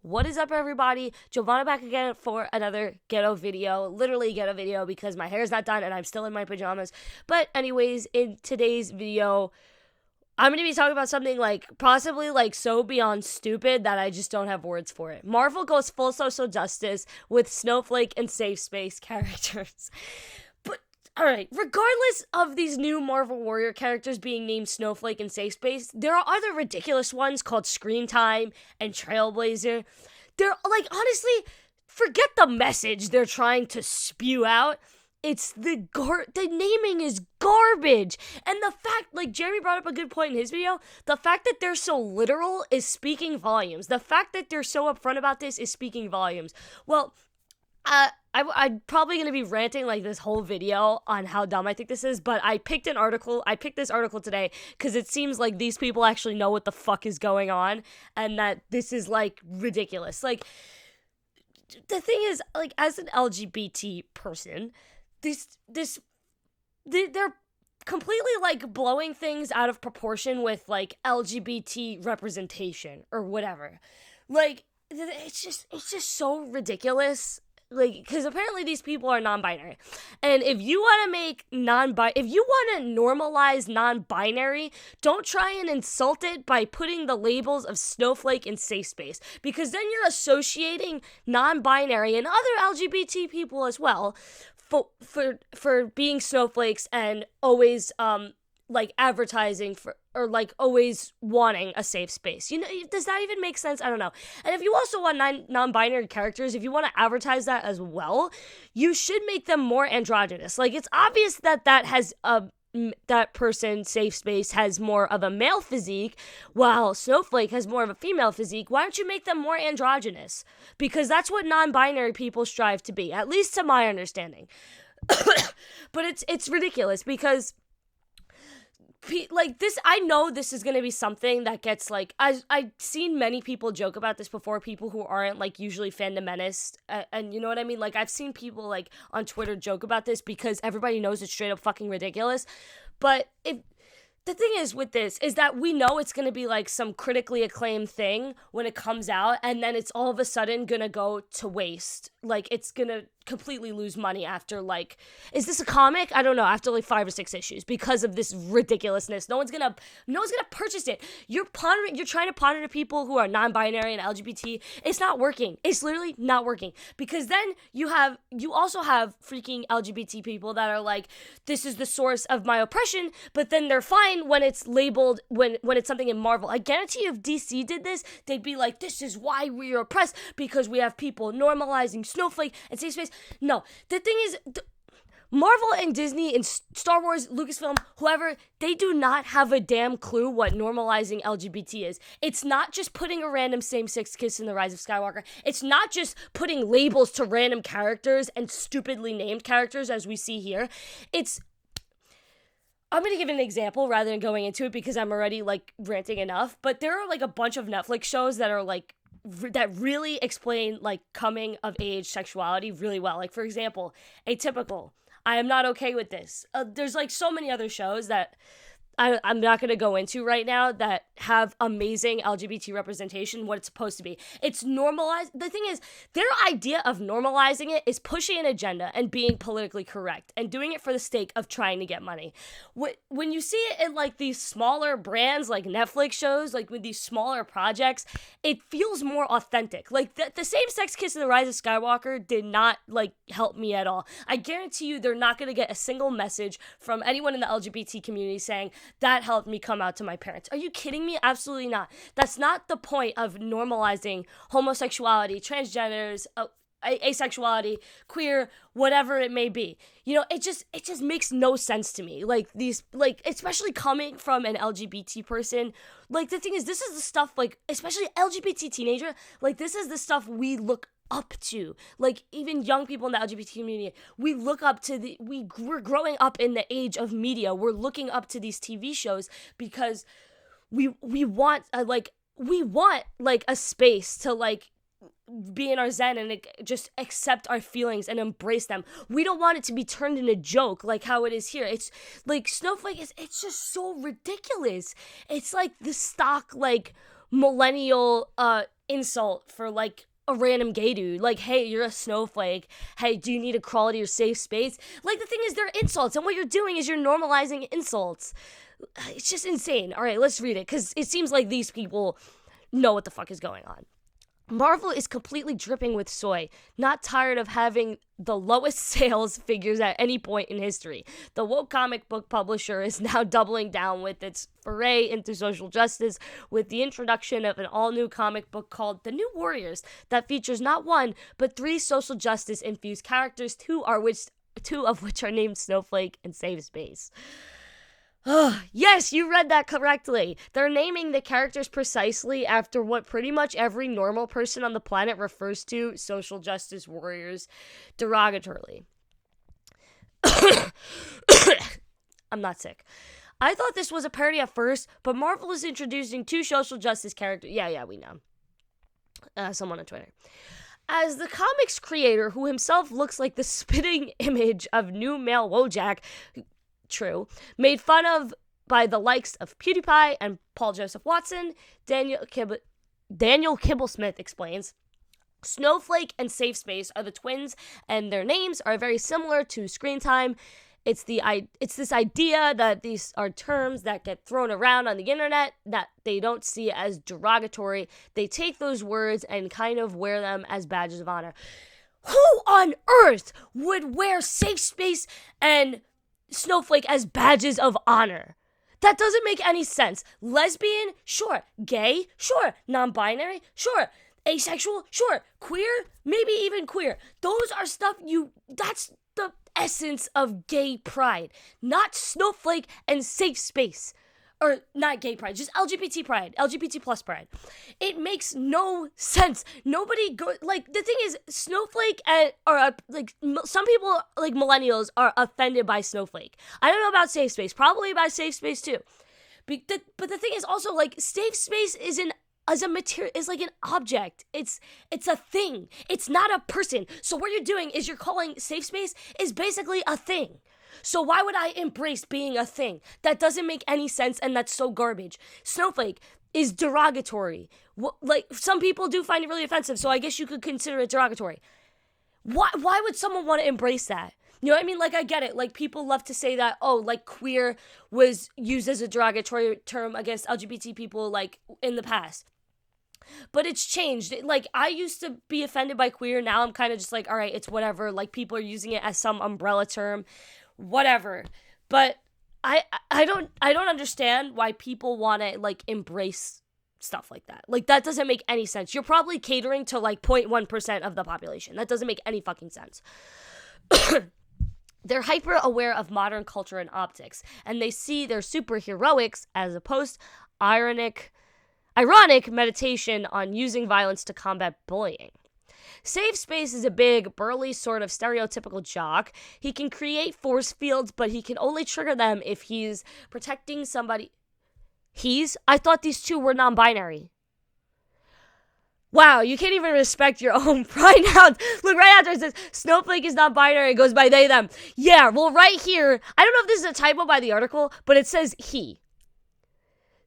What is up, everybody? Giovanna back again for another ghetto video. Literally ghetto video because my hair is not done and I'm still in my pajamas. But anyways, in today's video, I'm going to be talking about something like possibly like so beyond stupid that I just don't have words for it. Marvel goes full social justice with Snowflake and Safespace characters. Alright, regardless of these new Marvel Warrior characters being named Snowflake and Safespace, there are other ridiculous ones called Screen Time and Trailblazer. They're, like, honestly, forget the message they're trying to spew out. It's the naming is garbage. And the fact, like, Jeremy brought up a good point in his video, the fact that they're so literal is speaking volumes. The fact that they're so upfront about this is speaking volumes. Well, I'm probably going to be ranting like this whole video on how dumb I think this is, but I picked this article today because it seems like these people actually know what the fuck is going on and that this is like ridiculous. Like, the thing is, like, as an LGBT person, they're completely like blowing things out of proportion with like LGBT representation or whatever. Like, it's just so ridiculous. Like, because apparently these people are non-binary, and if you want to normalize non-binary, don't try and insult it by putting the labels of Snowflake and Safespace, because then you're associating non-binary and other LGBT people as well for being snowflakes and always like advertising for, or like always wanting a safe space. You know, does that even make sense? I don't know. And if you also want non-binary characters, if you want to advertise that as well, you should make them more androgynous. Like, it's obvious that that person, Safe Space, has more of a male physique, while Snowflake has more of a female physique. Why don't you make them more androgynous? Because that's what non-binary people strive to be, at least to my understanding. But it's ridiculous because, like, this, I know this is going to be something that gets, like, I've seen many people joke about this before, people who aren't, like, usually fandomenist, and you know what I mean? Like, I've seen people, like, on Twitter joke about this because everybody knows it's straight up fucking ridiculous, but the thing is with this is that we know it's going to be, like, some critically acclaimed thing when it comes out, and then it's all of a sudden going to go to waste. Like, it's going to completely lose money after, like, is this a comic? I don't know, after like 5 or 6 issues because of this ridiculousness. No one's gonna purchase it. You're trying to pander to people who are non-binary and LGBT. It's not working. It's literally not working, because then you also have freaking LGBT people that are like, this is the source of my oppression, but then they're fine when it's labeled, when it's something in Marvel. I guarantee you if DC did this, they'd be like, this is why we are oppressed, because we have people normalizing Snowflake and Safe Space. No, the thing is, Marvel and Disney and Star Wars, Lucasfilm, whoever, they do not have a damn clue what normalizing LGBT is. It's not just putting a random same-sex kiss in The Rise of Skywalker. It's not just putting labels to random characters and stupidly named characters as we see here. I'm going to give an example rather than going into it because I'm already, like, ranting enough, but there are, like, a bunch of Netflix shows that are, like, that really explain, like, coming of age sexuality really well. Like, for example, Atypical. I am not okay with this. There's, like, so many other shows that I'm not going to go into right now that have amazing LGBT representation, what it's supposed to be. It's normalized. The thing is, their idea of normalizing it is pushing an agenda and being politically correct and doing it for the sake of trying to get money. When you see it in, like, these smaller brands, like Netflix shows, like with these smaller projects, it feels more authentic. Like, the same-sex kiss in The Rise of Skywalker did not, like, help me at all. I guarantee you they're not going to get a single message from anyone in the LGBT community saying, that helped me come out to my parents. Are you kidding me? Absolutely not. That's not the point of normalizing homosexuality, transgenders, asexuality, queer, whatever it may be. You know, it just makes no sense to me. Like, these, like, especially coming from an LGBT person, like, the thing is, this is the stuff, like, especially LGBT teenager, like, this is the stuff we look up to. Like, even young people in the LGBT community, we look up to we're growing up in the age of media. We're looking up to these TV shows because we want like a space to, like, be in our zen and, like, just accept our feelings and embrace them. We don't want it to be turned into a joke like how it is here. It's like Snowflake it's just so ridiculous. It's like the stock, like, millennial insult for like a random gay dude. Like, hey, you're a snowflake. Hey, do you need equality or safe space? Like, the thing is, they're insults, and what you're doing is you're normalizing insults. It's just insane. All right, let's read it, because it seems like these people know what the fuck is going on. Marvel is completely dripping with soy, not tired of having the lowest sales figures at any point in history. The woke comic book publisher is now doubling down with its foray into social justice with the introduction of an all-new comic book called The New Warriors that features not one, but 3 social justice-infused characters, two of which are named Snowflake and Safespace. Yes, you read that correctly. They're naming the characters precisely after what pretty much every normal person on the planet refers to social justice warriors derogatorily. I'm not sick. I thought this was a parody at first, but Marvel is introducing 2 social justice characters. Yeah, we know. Someone on Twitter. As the comics creator, who himself looks like the spitting image of new male Wojak, true, made fun of by the likes of PewDiePie and Paul Joseph Watson, Daniel Kibblesmith explains, Snowflake and Safespace are the twins, and their names are very similar to screen time. It's this idea that these are terms that get thrown around on the internet that they don't see as derogatory. They take those words and kind of wear them as badges of honor. Who on earth would wear Safespace and Snowflake as badges of honor? That doesn't make any sense. Lesbian? Sure. Gay? Sure. Non-binary? Sure. Asexual? Sure. Queer? Maybe even queer. Those are stuff that's the essence of gay pride. Not Snowflake and Safespace. Or not gay pride, just LGBT pride, LGBT plus pride. It makes no sense. Nobody the thing is, Snowflake some people, like millennials, are offended by Snowflake. I don't know about Safespace, probably about Safespace too. But the thing is also, like, Safespace is an object. It's a thing. It's not a person. So what you're doing is you're calling Safespace is basically a thing. So why would I embrace being a thing? That doesn't make any sense, and that's so garbage. Snowflake is derogatory. Like, some people do find it really offensive, so I guess you could consider it derogatory. Why would someone want to embrace that? You know what I mean? Like, I get it. Like, people love to say that, like, queer was used as a derogatory term against LGBT people, like, in the past. But it's changed. Like, I used to be offended by queer. Now I'm kind of just like, all right, it's whatever. Like, people are using it as some umbrella term. Whatever. But I don't understand why people want to, like, embrace stuff like that. Like, that doesn't make any sense. You're probably catering to, like, 0.1% of the population. That doesn't make any fucking sense. They're hyper aware of modern culture and optics, and they see their superheroics as a ironic meditation on using violence to combat bullying. Safespace is a big, burly, sort of stereotypical jock. He can create force fields, but he can only trigger them if he's protecting somebody. I thought these 2 were non-binary. Wow, you can't even respect your own pronouns. Look, right after it says, Snowflake is non-binary, it goes by they, them. Yeah, well, right here, I don't know if this is a typo by the article, but it says he.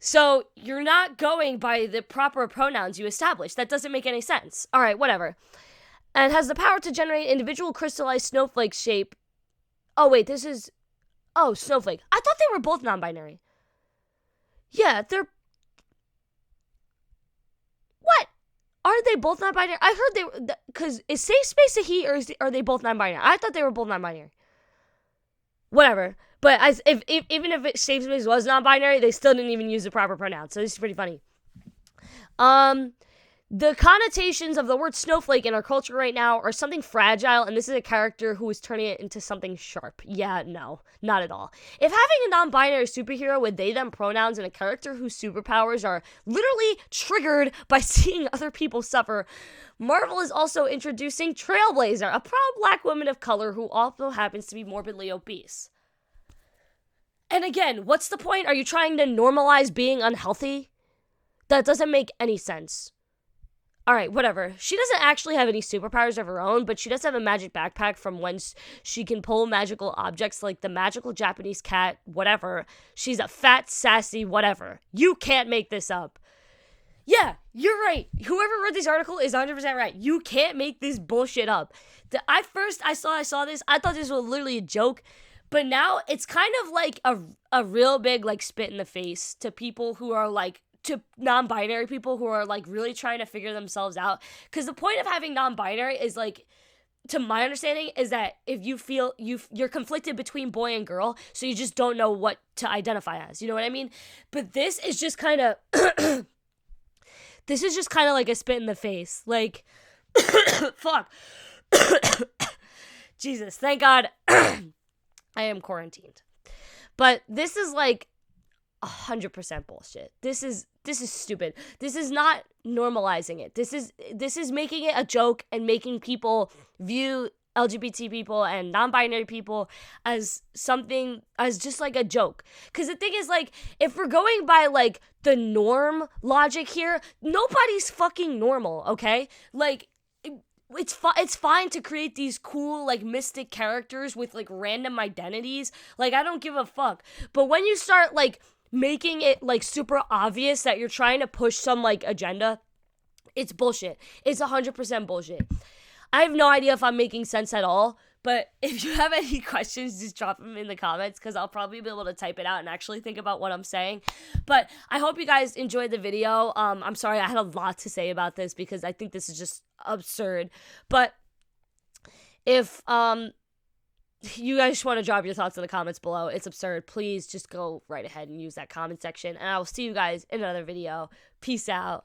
So you're not going by the proper pronouns you established. That doesn't make any sense. All right, whatever. And has the power to generate individual crystallized snowflake shape. Oh, wait, this is... Oh, Snowflake. I thought they were both non-binary. Yeah, they're... What? Are they both non-binary? I heard they were... Because is Safespace a he, or are they both non-binary? I thought they were both non-binary. Whatever. But even if Safespace was non-binary, they still didn't even use the proper pronouns. So this is pretty funny. The connotations of the word snowflake in our culture right now are something fragile, and this is a character who is turning it into something sharp. Yeah, no, not at all. If having a non-binary superhero with they-them pronouns and a character whose superpowers are literally triggered by seeing other people suffer, Marvel is also introducing Trailblazer, a proud black woman of color who also happens to be morbidly obese. And again, what's the point? Are you trying to normalize being unhealthy? That doesn't make any sense. Alright, whatever. She doesn't actually have any superpowers of her own, but she does have a magic backpack from whence she can pull magical objects like the magical Japanese cat, whatever. She's a fat, sassy, whatever. You can't make this up. Yeah, you're right. Whoever wrote this article is 100% right. You can't make this bullshit up. I saw this, I thought this was literally a joke, but now it's kind of like a real big like spit in the face to people who are like, to non-binary people who are like really trying to figure themselves out. Because the point of having non-binary is like, to my understanding, is that if you feel you're conflicted between boy and girl, so you just don't know what to identify as. You know what I mean? But this is just kind of this is just kind of like a spit in the face. Like, fuck. Jesus, thank God I am quarantined. But this is like 100% bullshit. This is stupid. This is not normalizing it. This is making it a joke and making people view LGBT people and non-binary people as something, as just like a joke. Because the thing is, like, if we're going by like the norm logic here, nobody's fucking normal, okay? Like, it's fine to create these cool like mystic characters with like random identities. Like, I don't give a fuck. But when you start like making it like super obvious that you're trying to push some like agenda, it's bullshit. It's 100% bullshit. I have no idea if I'm making sense at all, but if you have any questions, just drop them in the comments, because I'll probably be able to type it out and actually think about what I'm saying. But I hope you guys enjoyed the video. I'm sorry I had a lot to say about this because I think this is just absurd. But if you guys want to drop your thoughts in the comments below, it's absurd, please just go right ahead and use that comment section. And I will see you guys in another video. Peace out.